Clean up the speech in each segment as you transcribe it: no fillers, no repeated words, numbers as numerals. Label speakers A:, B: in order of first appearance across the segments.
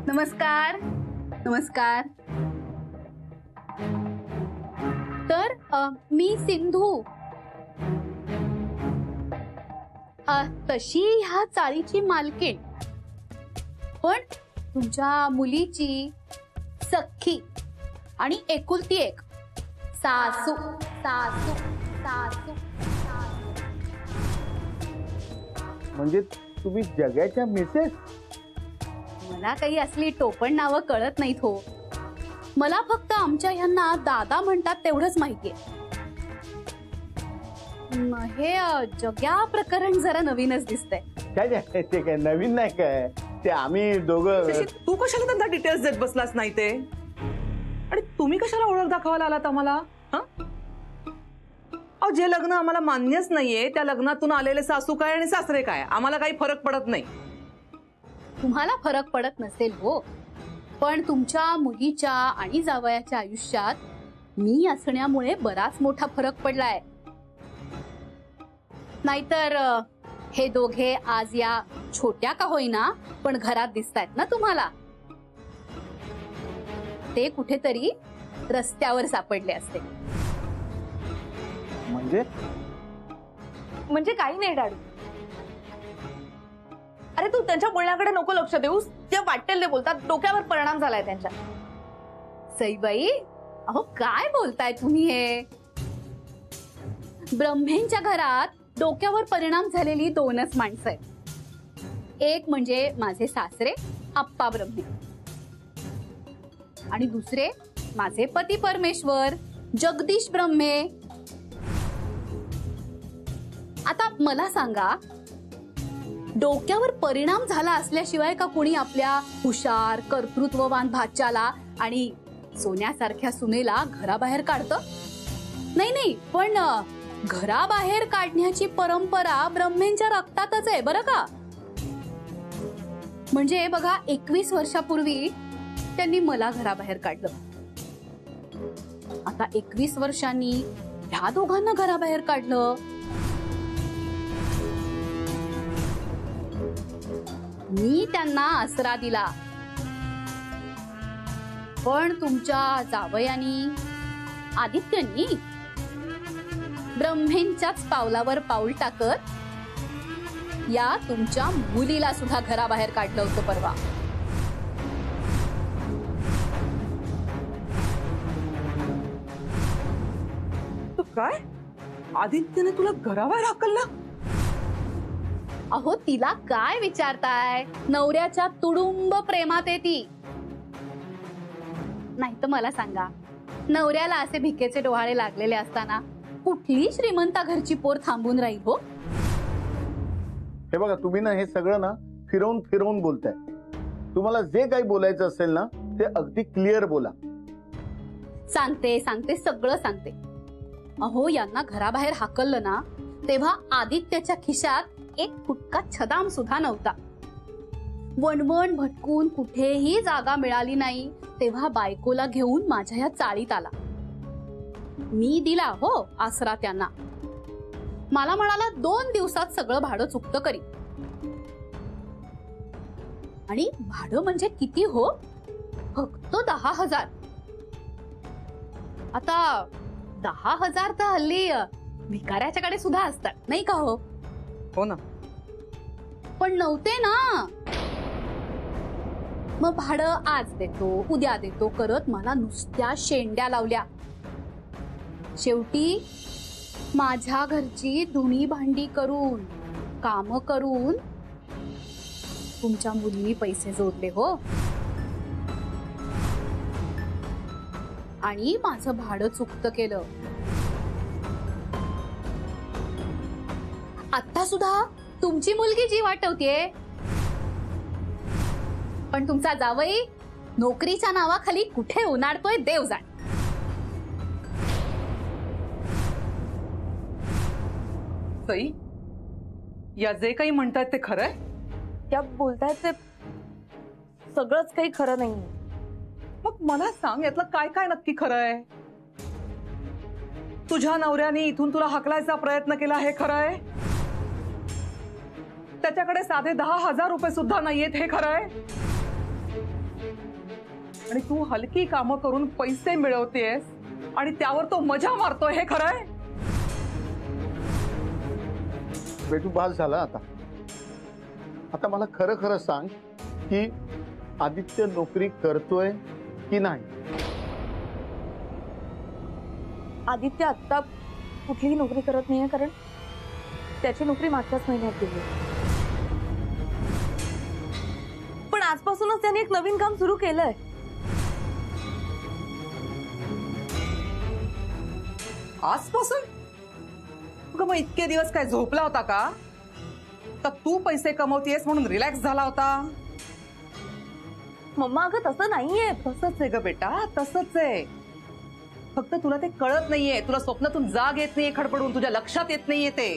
A: नमस्कार. नमस्कार. तर मी सिंधू. तशी ह्या चाळीची मालकीण, पण तुमच्या मुलीची सख्खी आणि एकुलती एक सासू. सासू सासू
B: म्हणजे तुम्ही जगाच्या मिसेस?
A: मला काही असली टोपण नावं कळत नाहीत हो. मला फक्त आमच्या ह्यांना दादा म्हणतात तेवढंच माहितीये. हे जग्या प्रकरण जरा नवीनच दिसतंय.
B: काय ते काय नवीन नाही काय, ते आम्ही दोघं.
C: तू कशाला त्यांना डिटेल्स देत बसलास नाही ते? आणि तुम्ही कशाला ओळख दाखवायला आलात आम्हाला? जे लग्न आम्हाला मान्यच नाहीये त्या लग्नातून आलेले सासू काय आणि सासरे काय आम्हाला काही फरक पडत नाही.
A: तुम्हाला फरक पडत नसेल हो, पण तुमच्या मुलीच्या आणि जावयाच्या आयुष्यात मी असण्यामुळे बराच मोठा फरक पडलाय. नाहीतर हे दोघे आज या छोट्या का होईना पण घरात दिसतायत ना तुम्हाला, ते कुठेतरी रस्त्यावर सापडले असते.
C: म्हणजे काही नाही डॅडू. अरे तू त्यांच्या बोलण्याकडे नको लक्ष देऊस. जे वाटेल ते बोलतात, डोक्यावर परिणाम झालाय त्यांच्या.
A: सईबाई, अहो काय बोलताय तुम्ही? हे ब्रह्मेंच्या घरात डोक्यावर परिणाम झालेली दोनच माणसं आहेत. एक म्हणजे माझे सासरे आप्पा ब्रह्मे आणि दुसरे माझे पती परमेश्वर जगदीश ब्रह्मे. आता मला सांगा, डोक्यावर परिणाम झाला असल्याशिवाय का कोणी आपल्या हुशार कर्तृत्ववान भाच्याला आणि सोन्यासारख्या सुनेला घराबाहेर काढतं? नाही नाही, पण घराबाहेर काढण्याची परंपरा ब्रह्मेंच्या रक्तातच आहे बरं का. म्हणजे बघा, 21 वर्षापूर्वी त्यांनी मला घराबाहेर काढलं. आता 21 वर्षांनी ह्या दोघांना घराबाहेर काढलं. मी त्यांना आसरा दिला, पण तुमच्या जावयानी आदित्यनी ब्रह्मेंच्याच पावलावर पाऊल टाकत या तुमच्या मुलीला सुद्धा घराबाहेर काढलं होतं परवा.
C: तू काय? आदित्यने तुला घराबाहेर हाकललं?
A: अहो तिला काय विचारताय? नवऱ्याच्या तुडुंब प्रेमात आहे ती. नाही तर मला सांगा, नवऱ्याला असे भिकेचे डोहाळे लागलेले असताना कुठली श्रीमंता घरची पोर थांबून राहील हो?
B: हे बघा, तुम्ही ना हे सगळं ना फिरवून फिरवून बोलताय. तुम्हाला जे काही बोलायचं असेल ना ते अगदी क्लिअर बोला.
A: सांगते सांगते सगळं सांगते. अहो यांना घराबाहेर हाकललं ना तेव्हा आदित्यच्या खिशात एक फुटका छदाम सुद्धा नव्हता. वणवण भटकून कुठेही जागा मिळाली नाही तेव्हा बायकोला घेऊन माझ्या या चाळीत आला. मी दिला हो आसरा त्यांना. मला म्हणाला 2 दिवसात सगळं भाडं चुकतं करी. आणि भाडं म्हणजे किती हो? फक्त 10,000. आता 10,000 तर हल्ली भिकाऱ्याच्याकडे सुद्धा असतात नाही का हो?
C: हो ना.
A: पण नव्हते ना. मग भाडं आज देतो उद्या देतो करत मला नुसत्या शेंड्या लावल्या. शेवटी माझ्या घरची धुणी भांडी करून काम करून तुमच्या मुलीने पैसे जोडले हो. आणि माझं भाडं चुकतं केलं. आता सुद्धा तुमची मुलगी जी वाटवतीये, पण तुमचा जावई नोकरीच्या नावाखाली कुठे उन्हाळतोय देव जाण.
C: सई, या जे काही म्हणतायत ते खरंय?
D: त्या बोलतायत ते सगळंच काही खरं नाही.
C: मग मला सांग, यातलं काय काय नक्की खरंय? तुझ्या नवऱ्याने इथून तुला हाकलायचा प्रयत्न केला हे खरंय? त्याच्याकडे साधे 10,000 रुपये सुद्धा नाहीयेत हे खरंय? आणि तू हलकी कामं करून पैसे मिळवतेस आणि त्यावर तो मजा मारतोय, हे खरंय?
B: बेटू बास झाला आता. आता मला खरं खरं सांग की आदित्य नोकरी करतोय की नाही.
D: आदित्य आत्ता कुठलीही नोकरी करत नाहीये, कारण त्याची नोकरी मागच्याच महिन्यात गेली. पण आजपासूनच त्याने एक नवीन काम सुरू केलंय.
C: आजपासून? मग इतके दिवस काय झोपला होता का? तर तू पैसे कमवतेस म्हणून रिलॅक्स झाला होता?
D: मम्मा अगं तसं नाहीये.
C: तसंच आहे ग बेटा, तसंच आहे. फक्त तुला ते कळत नाहीये. तुला स्वप्नातून जाग येत नाहीये खडपडून, तुझ्या लक्षात येत नाहीये ते.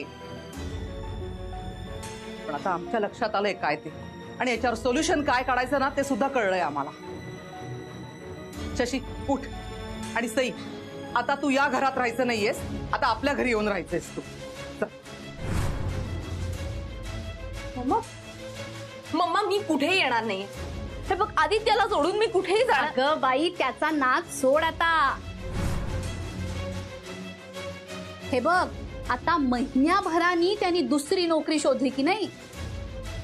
C: पण आता आमच्या लक्षात आलंय काय ते, आणि याच्यावर सोल्युशन काय काढायचं ना ते सुद्धा कळलंय आम्हाला. शशी उठ. आणि सई, आता तू या घरात राहायचं नाहीयेस, आता आपल्या घरी येऊन राहायचंयस तू.
D: मम्मा मम्मा मी कुठेही येणार नाहीये. हे बघ, आदित्याला सोडून मी कुठेही जाणार.
A: अगं बाई, त्याचा नाद सोड आता. हे बघ, आता महिन्याभरानी त्यांनी दुसरी नोकरी शोधली की नाही,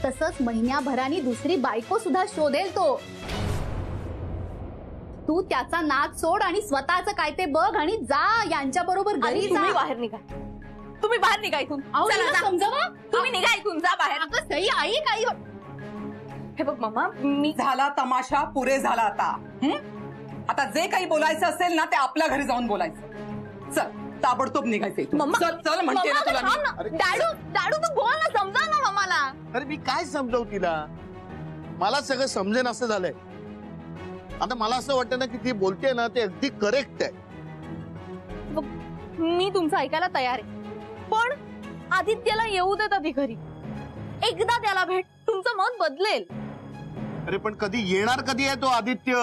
A: तसंच महिन्याभरानी दुसरी बायको सुद्धा शोधेल तो. तू त्याचा नाद सोड आणि स्वतःच काय ते बघ आणि जा यांच्या बरोबर घरी जा.
D: तुम्ही बाहेर निघा. तुम्ही बाहेर निघा इथून.
A: अहो,
D: चला,
A: तिला
D: जा.
A: समजावा.
D: तुम्ही निघा इथून, जा बाहेर.
A: अगं सई, आई काही.
D: हे बघ मम्मा, मी
C: झाला तमाशा, पुरे झाला आता. आता जे काही बोलायचं असेल ना ते आपल्या घरी जाऊन बोलायचं. चल, ताबडतोब निघायचं इथून.
D: मम्मा,
C: चल चल म्हणते ना
D: मम्मा,
C: तुला
D: थांब
C: मी.
D: ना.
B: अरे.
D: दाडू दाडू तू बोल ना, समजा ना मम्माला.
B: अरे मी काय समजावू तिला. मला सगळं समजेन असं झालंय. आता मला असं वाटतं ना की ती बोलते ना ते अगदी करेक्ट आहे.
D: मी तुमचं ऐकायला तयार आहे, पण आदित्यला येऊ देत आधी घरी. एकदा त्याला भेट, तुमचं मत बदलेल.
B: अरे पण कधी येणार, कधी आहे तो आदित्य.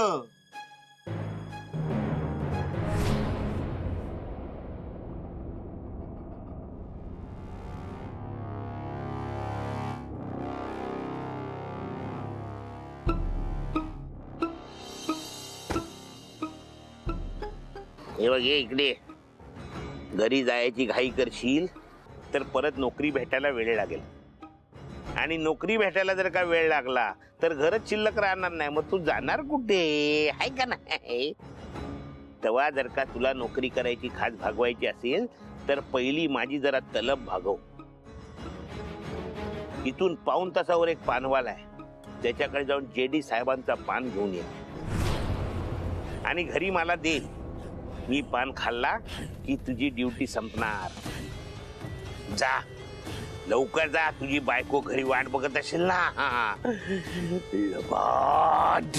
E: हे बघ, ये इकडे. घरी जायची घाई करशील तर परत नोकरी भेटायला वेळ लागेल, आणि नोकरी भेटायला जर का वेळ लागला तर घरच शिल्लक राहणार नाही. मग तू जाणार कुठे, आहे का नाही? तेव्हा जर का तुला नोकरी करायची खास भागवायची असेल तर पहिली माझी जरा तलब भागव. इथून पाऊण तासावर एक पानवाला आहे, त्याच्याकडे जाऊन जेडी साहेबांचा पान घेऊन ये आणि घरी मला दे. मी पान खाल्ला की तुझी ड्युटी संपणार. जा लवकर जा, तुझी बायको घरी वाट बघत असेल ना. लबाड.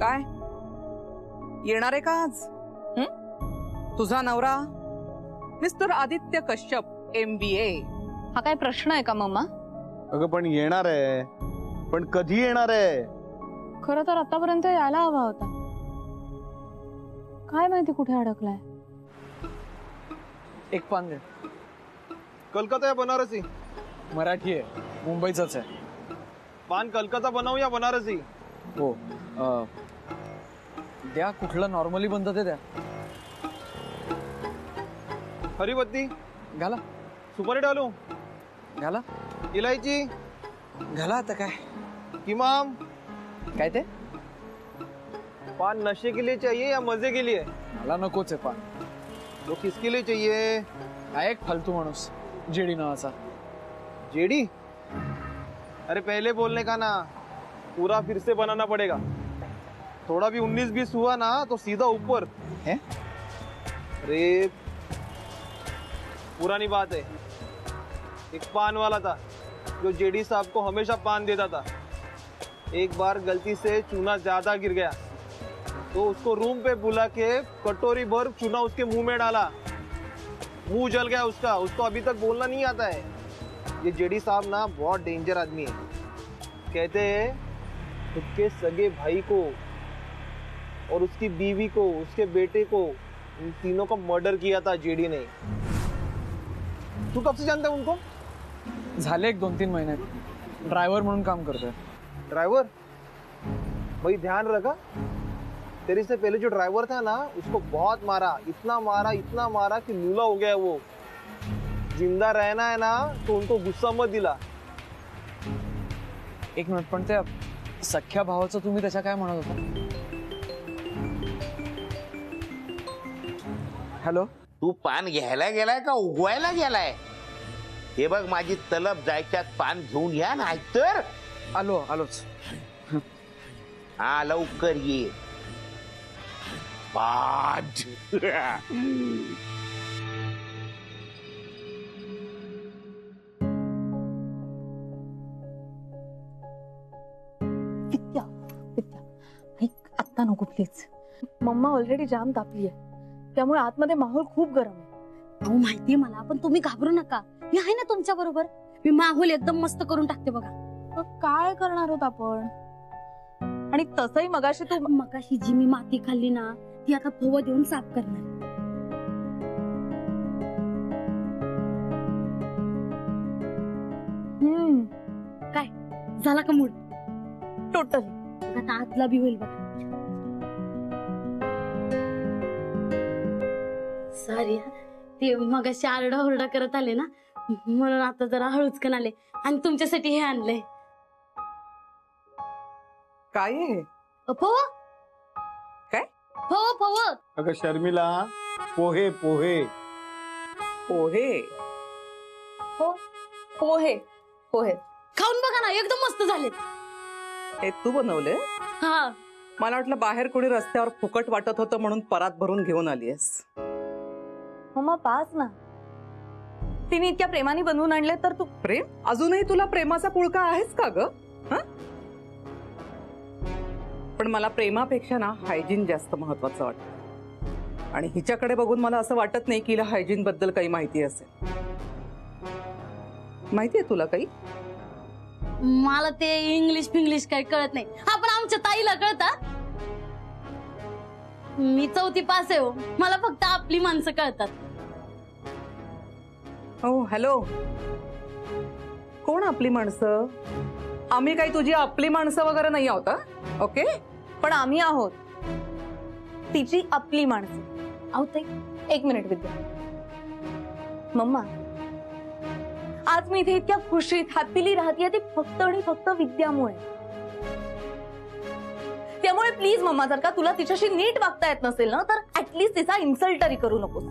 C: काय येणार आहे का आज? तुझा नवरा मिस्टर आदित्य कश्यप, MBA.
D: हा काय प्रश्न आहे का मम्मा?
B: अगं पण येणार आहे, पण कधी येणार आहे.
D: खरं तर आतापर्यंत यायला हवा होता. काय माहिती कुठे अडकलाय.
F: एक पान दे.
G: कलकत्ता या बनारसी?
F: मराठी आहे, मुंबईचाच आहे.
G: पान कलकत्ता बनवू या बनारसी?
F: हो. द्या, कुठलं नॉर्मली बनतं ते द्या.
G: हरी पत्ती
F: घाला
G: सुपारी डालू?
F: घाला
G: इलायची?
F: घाला. आता काय
G: इमाम?
F: काय ते?
G: पान नशे के लिए चाहिए या मजे के लिए?
F: मला नकोच आहे पान.
G: वो किसके लिए चाहिए?
F: हा एक फालतू माणूस जेडी नावाचा.
G: जेडी? अरे पहले बोलने का ना, पूरा फिर से बनाना पड़ेगा. थोड़ा भी 19-20 हुआ ना तो सीधा ऊपर.
F: है?
G: अरे पुरानी बात है. एक पान वाला था जो जेडी साहब को हमेशा पान देता था. एक बार गलती से चूना ज्यादा गिर गया तो उसको रूम पे बुला के कटोरी भर चूना उसके मुंह में डाला. मुंह जल गया उसका. उसको अभी तक बोलना नहीं आता है. ये जेडी साहब ना बहुत डेंजर आदमी है. कहते हैं खुद के सगे भाई को और उसकी बीवी को, उसके बेटे को, इन तीनों का मर्डर किया था जेडी ने। तू कब से जानता है उनको?
F: झाले एक 2-3 महिने ड्रायव्हर म्हणून काम करतोय.
G: ड्राइवर? भाई ध्यान रखा, तेरे से पहले जो ड्राइवर था ना उसको बहुत मारा, इतना मारा कि लूला हो गया वो। जिंदा रहना है ना तो उनको गुस्सा मत दिला।
F: एक मिनिट, पण त्या सख्या भावाचं तुम्ही त्याच्या काय म्हणत होता? हॅलो,
E: तू पान घ्यायला गेलाय का उगवायला गेलाय? हे बघ, माझी तलब जायच्यात पान घेऊन या, नाहीतर
F: आलोच.
E: हा लवकर ये. बाज.
D: विद्या विद्या ऐक, आत्ता नको प्लीज. मम्मा ऑलरेडी जाम तापली आहे, त्यामुळे आतमध्ये माहोल खूप गरम आहे.
A: अहो माहितीये मला, पण तुम्ही घाबरू नका, मी आहे ना तुमच्या बरोबर. मी माहोल एकदम मस्त करून टाकते बघा.
D: मग काय करणार आहोत आपण? आणि तसंही मगाशी तू
A: मगाशी जी मी माती खाल्ली ना, ती आता फव देऊन साफ करणार. काय झाला का मूड?
D: टोटली.
A: आता आतला बी होईल बघा. सॉरी, ते मगाशी आरडा करत आले ना, म्हणून आता जरा हळूचकन आले आणि तुमच्यासाठी हे आणलंय.
C: काय आहे?
A: फव.
C: काय?
A: फव.
B: अगं शर्मिला, पोहे पोहे
C: पोहे?
D: पोहे पोहे
A: खाऊन बघा ना, एकदम मस्त झाले.
C: हे तू बनवले?
A: हा,
C: मला वाटलं बाहेर कोणी रस्त्यावर फुकट वाटत होतं म्हणून परात भरून घेऊन आलीयस.
D: मम्मा पास ना, तिने इतक्या प्रेमाने बनवून आणले तर तू.
C: प्रेम? अजूनही तुला प्रेमाचा पुळका आहेस का ग? पण मला प्रेमापेक्षा ना हायजीन जास्त महत्वाचं वाटतं. आणि हिच्याकडे बघून मला असं वाटत नाही की हिला हायजीन बद्दल काही माहिती असेल. माहितीये तुला काही?
A: मला ते इंग्लिश फिंग्लिश काही कळत नाही. हा, पण आमच्या ताईला कळतात. मी 4थी पास आहे हो, मला फक्त आपली माणसं कळतात.
C: हो, हॅलो, कोण आपली माणसं? आम्ही काही तुझी आपली माणसं वगैरे नाही आहोत. ओके,
D: पण आम्ही आहोत तिची आपली माणसं.
A: अहो ताई,
D: एक मिनिट विद्या. मम्मा, आज मी इथे इतक्या खुशीत हॅपीली राहतेय ती फक्त आणि फक्त विद्यामुळे. त्यामुळे प्लीज मम्मा, जर का तुला तिच्याशी नीट वागता येत नसेल ना, तर ऍटलीस्ट तिचा इन्सल्ट तरी करू नकोस.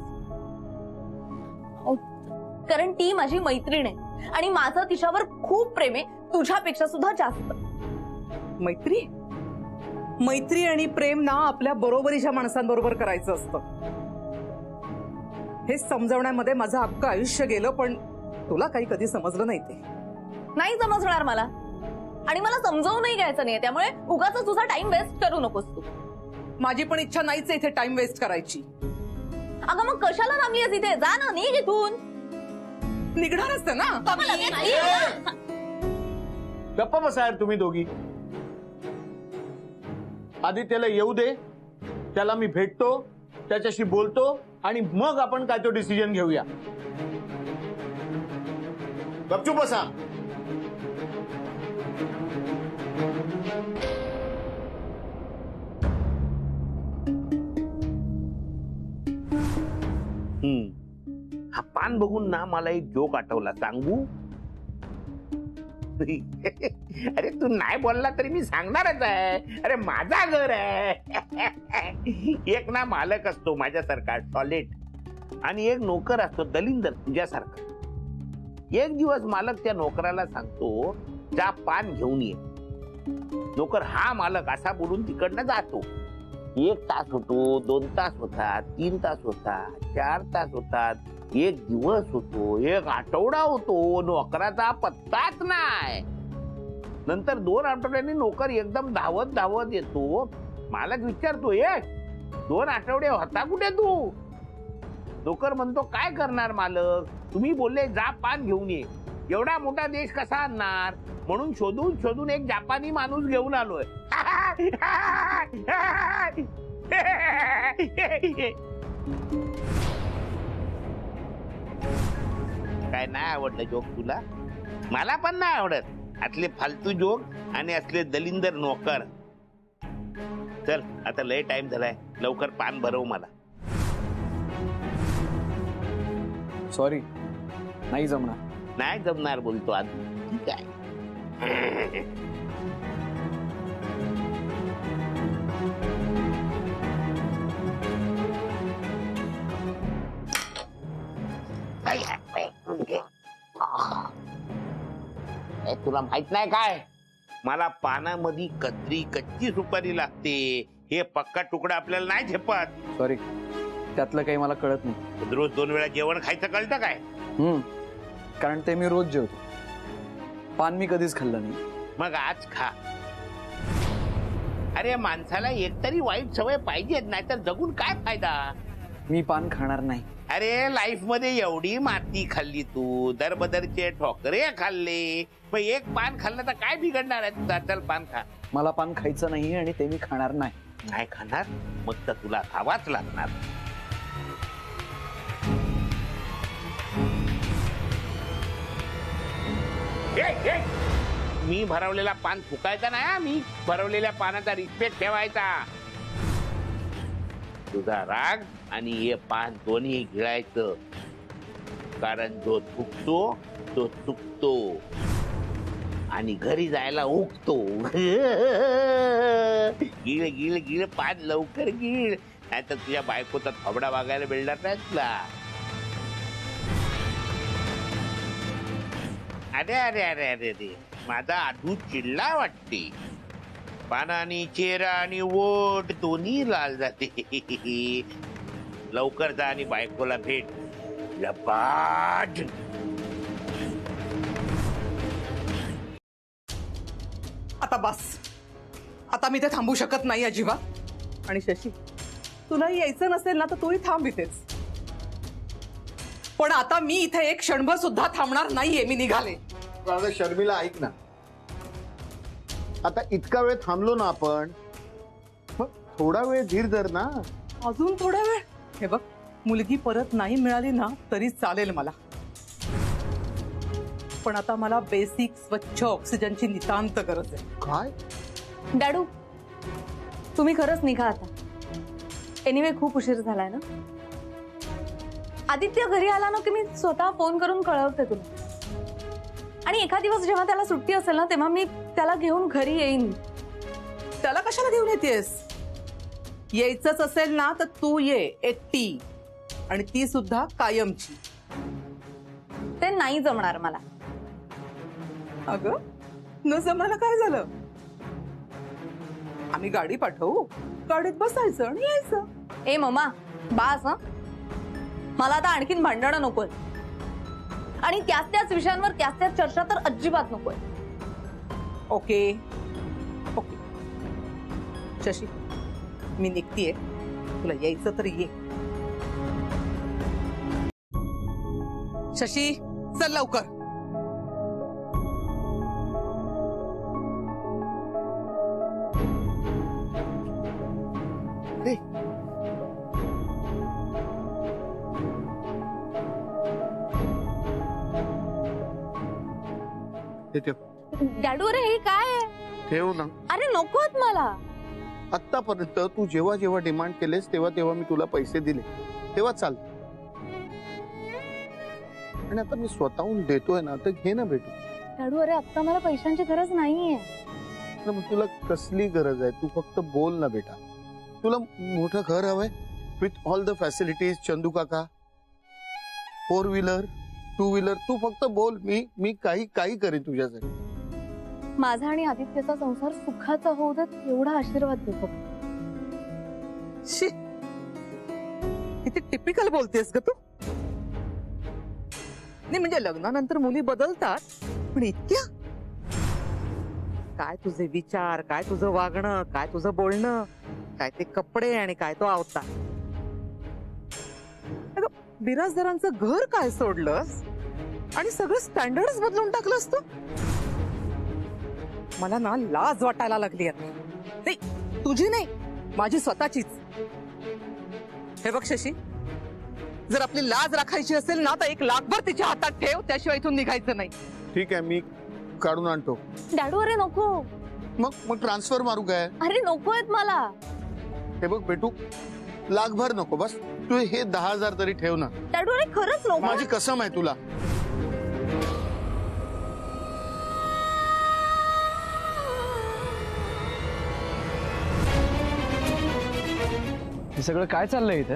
D: कारण ती माझी मैत्रीण आहे आणि माझं तिच्यावर खूप प्रेम आहे, तुझ्यापेक्षा सुद्धा जास्त.
C: मैत्री आणि प्रेम ना आपल्या बरोबरीच्या माणसांबरोबर करायचं असतं. हे समजवण्यामध्ये माझं अख्खं आयुष्य गेलं, पण तुला काही कधी समजलं नाही. ते
D: नाही समजणार मला, आणि मला समजावूनही घ्यायचं नाही. त्यामुळे उगाच तुझा टाइम वेस्ट करू नकोस तू.
C: माझी पण इच्छा नाहीच इथे टाइम वेस्ट करायची.
D: अगं मग कशाला थांबलीस इथे? जा ना, निघ इथून.
C: निघणार असतं ना.
B: गप्पा बसा यार तुम्ही दोघी. आदित्यला येऊ दे, त्याला मी भेटतो, त्याच्याशी बोलतो आणि मग आपण काय तो डिसिजन घेऊया. गपचूप बसा.
E: हा पान बघून ना मला एक जोक आठवला, सांगू? अरे तू नाही बोलला तरी मी सांगणारच आहे. अरे माझा घर आहे. एक ना मालक असतो माझ्यासारखा टॉयलेट, आणि एक नोकर असतो दलिंदर तुझ्यासारखा. एक दिवस मालक त्या नोकराला सांगतो, जा पान घेऊन ये. नोकर हा मालक असा बोलून तिकडनं जातो. 1 तास होतो, 2 तास होतात, 3 तास होतात, 4 तास होतात, 1 दिवस होतो, 1 आठवडा होतो, नोकराचा पत्ताच नाही. नंतर 2 आठवड्यांनी नोकर एकदम धावत येतो. मालक विचारतो, 2 आठवडे होता कुठे तू? नोकर म्हणतो, काय करणार मालक, तुम्ही बोलले जा पान घेऊन ये. एवढा मोठा देश कसा आणणार? म्हणून शोधून शोधून एक जपानी माणूस घेऊन आलोय. काय नाही आवडलं जोक तुला? मला पण नाही आवडत असले फालतू जोक आणि असले दलिंदर नोकर. चल आता लय टाइम झालाय, लवकर पान भरव मला.
F: सॉरी, नाही जमणार.
E: नाही जमणार बोलतो आज. ठीक आहे. तुला माहित नाही काय, मला पानामध्ये कच्ची सुपारी लागते. हे पक्का तुकडा आपल्याला नाही झेपत.
F: सॉरी, त्यातलं काही मला कळत नाही.
E: रोज 2 वेळा जेवण खायचं कळतं काय?
F: कारण ते मी रोज जेवतो. पान मी कधीच खाल्लं नाही.
E: मग आज खा. अरे माणसाला एकतरी वाईट सवय पाहिजे, नाहीतर जगून काय फायदा?
F: मी पान खाणार नाही.
E: अरे लाईफ मध्ये एवढी माती खाल्ली तू, दरबदरचे ठोकरे खाल्ले, मग एक पान खाल्लं तर काय बिघडणार आहे तुझा? चल पान खा.
F: मला पान खायचं नाही आणि ते मी खाणार नाही.
E: नाही खाणार मग तर तुला खावाच लागणार. मी भरवलेला पान फुकायचा नाही. मी भरवलेल्या पानाचा रिस्पेक्ट ठेवायचा. तुझा राग आणि हे पान दोन्ही गिळायचं, कारण जो थुकतो तो चुकतो आणि घरी जायला उगतो. गिळ गिळ गिळ पान लवकर गिळ, नाहीतर तुझ्या बायकोचा थोबडा वागायला मिळणार नाही तुला. अरे अरे अरे अरे अरे, माझा आधू चिडला वाटते. पानानी चेहरा आणि ओठ दोन्ही लाल जाते. लवकर जा आणि बायकोला भेट. लपाट.
C: आता बस, आता मी ते थांबू शकत नाही अजिबात. आणि शशी, तुला यायचं नसेल ना तर तूही थांब इथेच. पण आता मी इथे एक क्षणभर सुद्धा थांबणार नाहीये. मी निघाले.
B: अगं शर्मिला ऐक ना, आता इतका वेळ थांबलो ना आपण, मग थोडा वेळ धीर धर ना.
C: अजून थोडा वेळ? हे बघ, मुलगी परत नाही मिळाली ना तरी चालेल मला, पण आता मला बेसिक स्वच्छ ऑक्सिजनची नितांत गरज आहे.
B: काय?
D: डॅडू, तुम्ही खरंच निघा आता. एनिवे खूप उशीर झालाय ना. आदित्य घरी आला ना की मी स्वतः फोन करून कळवते तुला. आणि एखाद दिवस जेव्हा त्याला सुट्टी असेल ना तेव्हा मी त्याला घेऊन घरी येईन.
C: त्याला कशाला घेऊन येतेस? यायचंच असेल ना तर तू ये एकटी, आणि ती सुद्धा कायमची.
D: ते नाही जमणार मला.
C: अगं, न जमायला काय झालं? आम्ही गाडी पाठवू, गाडीत बसायचं आणि यायचं.
D: ए मम्मा, बास हं. मला आता आणखीन भांडणं नकोय, आणि त्याच विषयांवर त्याच चर्चा तर अजिबात नकोय.
C: ओके ओके शशी, मी निघतीये. तुला यायचं तर ये. शशी, चल लवकर.
D: डॅडू, अरे हे काय आहे?
B: ठेव ना.
D: अरे नकोत मला.
B: आतापर्यंत तू जेव्हा जेव्हा डिमांड केलेस तेव्हा तेव्हा मी तुला पैसे दिले, तेव्हा चाल. आणि आता मी स्वतःहून देतोय ना, तर घे ना भेटू.
D: डॅडू, अरे आता मला पैशांची गरज नाहीये.
B: मग तुला कसली गरज आहे? तू फक्त बोल ना बेटा. तुला मोठं घर हवंय with all the facilities, Chandu काका, 4 व्हीलर, 2 व्हीलर. तू फक्त बोल, मी काही करेन तुझ्यासाठी.
D: माझा आणि आदित्यचा संसार सुखाचा होऊ देत एवढा आशीर्वाद देतो.
C: शी, किती टिपिकल बोलतेस ग तू. नाही म्हणजे लग्नानंतर मुली बदलतात, पण इतक्या? काय तुझे विचार, काय तुझं वागणं, काय तुझं बोलणं, काय ते कपडे आणि काय तो अवतार. अगं, बिराजदारांचं घर काय सोडलंस आणि सगळं स्टँडर्डच बदलून टाकलंस तू. मला ना लाज वाटायला लागली आता. नाही तुझी नाही, माझी स्वतःचीच. हे बघ शशी, जर आपली लाज राखायची असेल ना तर 1 लाखभर तिच्या हातात ठेव, त्याशिवाय इथून निघायचं नाही.
B: ठीक आहे, मी काढून आणतो.
D: डॅडू अरे नको.
B: मग ट्रान्सफर मारू काय?
D: अरे नकोयत मला.
B: हे बघ बेटू, लाखभर नको, बस तू हे 10,000 तरी ठेव ना.
D: डॅडू अरे खरंच नको.
B: माझी कसम आहे तुला.
F: हे सगळं काय चाललंय इथे?